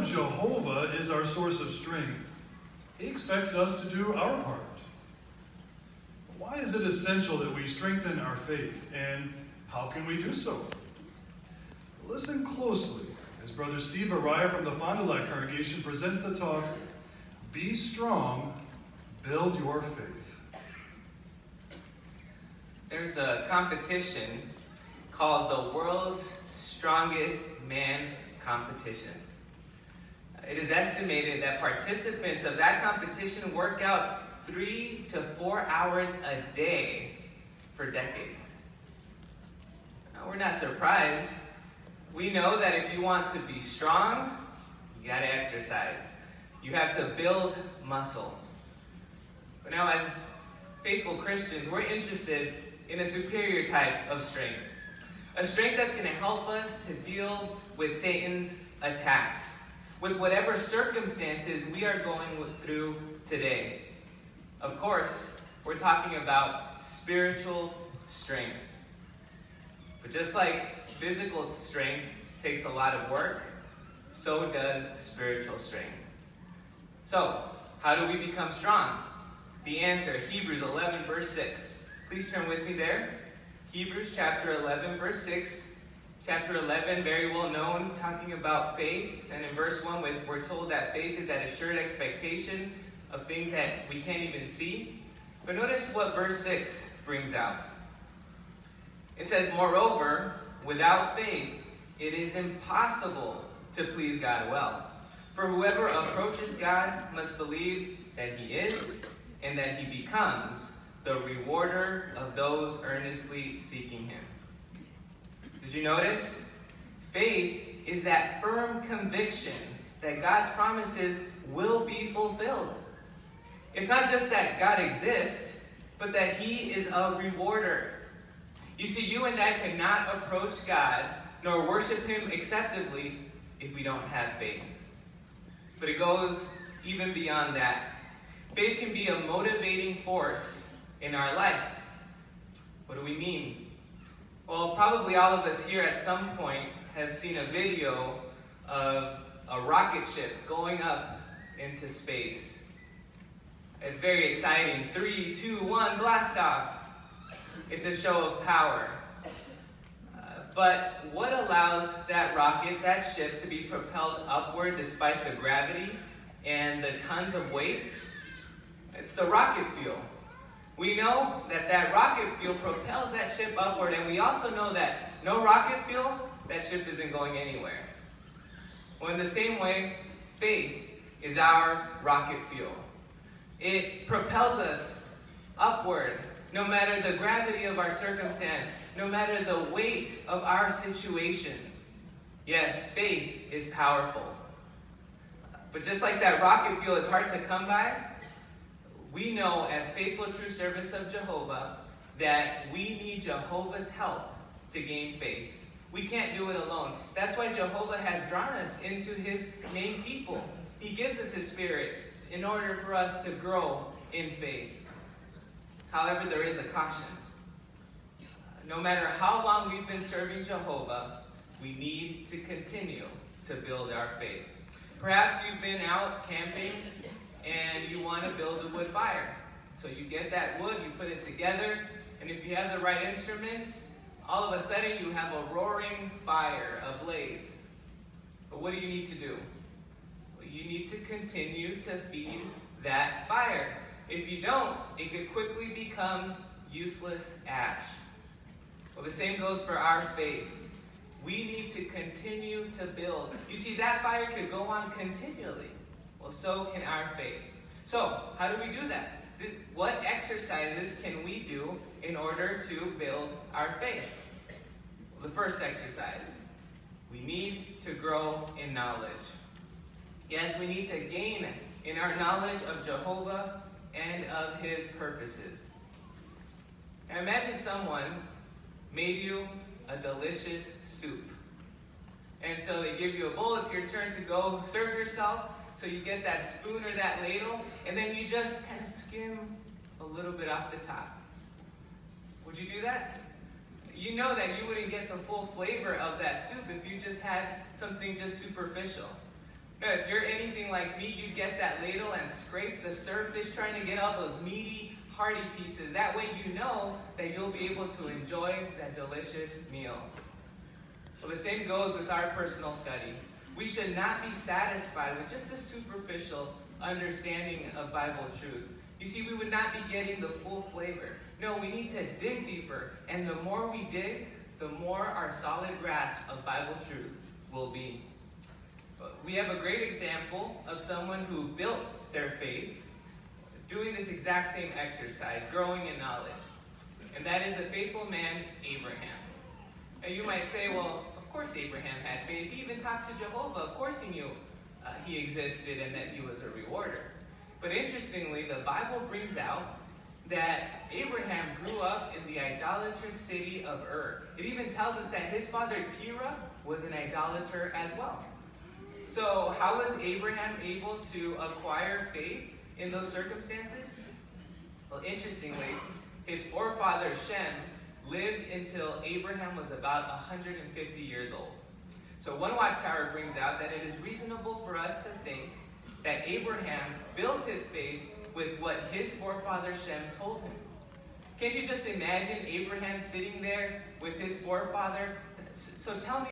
Jehovah is our source of strength, he expects us to do our part. Why is it essential that we strengthen our faith, and how can we do so? Listen closely as Brother Steve Araya from the Fond du Lac congregation presents the talk, Be Strong, Build Your Faith. There's a competition called the World's Strongest Man Competition. It is estimated that participants of that competition work out 3 to 4 hours a day for decades. Now, we're not surprised. We know that if you want to be strong, you got to exercise. You have to build muscle. But now, as faithful Christians, we're interested in a superior type of strength. A strength that's going to help us to deal with Satan's attacks, with whatever circumstances we are going through today. Of course, we're talking about spiritual strength. But just like physical strength takes a lot of work, so does spiritual strength. So, how do we become strong? The answer, Hebrews 11, verse 6. Please turn with me there. Hebrews chapter 11, verse 6. Chapter 11, very well known, talking about faith. And in verse 1, we're told that faith is that assured expectation of things that we can't even see. But notice what verse 6 brings out. It says, moreover, without faith, it is impossible to please God well. For whoever approaches God must believe that he is, and that he becomes the rewarder of those earnestly seeking him. Did you notice? Faith is that firm conviction that God's promises will be fulfilled. It's not just that God exists, but that he is a rewarder. You see, you and I cannot approach God nor worship him acceptably if we don't have faith. But it goes even beyond that. Faith can be a motivating force in our life. What do we mean? Well, probably all of us here at some point have seen a video of a rocket ship going up into space. It's very exciting. 3, 2, 1, blast off. It's a show of power. But what allows that rocket, that ship, to be propelled upward despite the gravity and the tons of weight? It's the rocket fuel. We know that that rocket fuel propels that ship upward, and we also know that no rocket fuel, that ship isn't going anywhere. Well, in the same way, faith is our rocket fuel. It propels us upward, no matter the gravity of our circumstance, no matter the weight of our situation. Yes, faith is powerful. But just like that rocket fuel is hard to come by, we know as faithful true servants of Jehovah that we need Jehovah's help to gain faith. We can't do it alone. That's why Jehovah has drawn us into his named people. He gives us his spirit in order for us to grow in faith. However, there is a caution. No matter how long we've been serving Jehovah, we need to continue to build our faith. Perhaps you've been out camping and you want to build a wood fire. So you get that wood, you put it together, and if you have the right instruments, all of a sudden you have a roaring fire, a blaze. But what do you need to do? Well, you need to continue to feed that fire. If you don't, it could quickly become useless ash. Well, the same goes for our faith. We need to continue to build. You see, that fire could go on continually. Well, so can our faith. So, how do we do that? What exercises can we do in order to build our faith? Well, the first exercise, we need to grow in knowledge. Yes, we need to gain in our knowledge of Jehovah and of his purposes. Now imagine someone made you a delicious soup. And so they give you a bowl, it's your turn to go serve yourself. So you get that spoon or that ladle, and then you just kind of skim a little bit off the top. Would you do that? You know that you wouldn't get the full flavor of that soup if you just had something just superficial. Now, if you're anything like me, you'd get that ladle and scrape the surface, trying to get all those meaty, hearty pieces. That way you know that you'll be able to enjoy that delicious meal. Well, the same goes with our personal study. We should not be satisfied with just a superficial understanding of Bible truth. You see, we would not be getting the full flavor. No, we need to dig deeper, and the more we dig, the more our solid grasp of Bible truth will be. We have a great example of someone who built their faith doing this exact same exercise, growing in knowledge. And that is the faithful man, Abraham. Now you might say, well, of course Abraham had faith. He even talked to Jehovah. Of course he knew he existed and that he was a rewarder. But interestingly, the Bible brings out that Abraham grew up in the idolatrous city of Ur. It even tells us that his father Terah was an idolater as well. So how was Abraham able to acquire faith in those circumstances? Well, interestingly, his forefather Shem lived until Abraham was about 150 years old. So one watchtower brings out that it is reasonable for us to think that Abraham built his faith with what his forefather Shem told him. Can't you just imagine Abraham sitting there with his forefather? So tell me,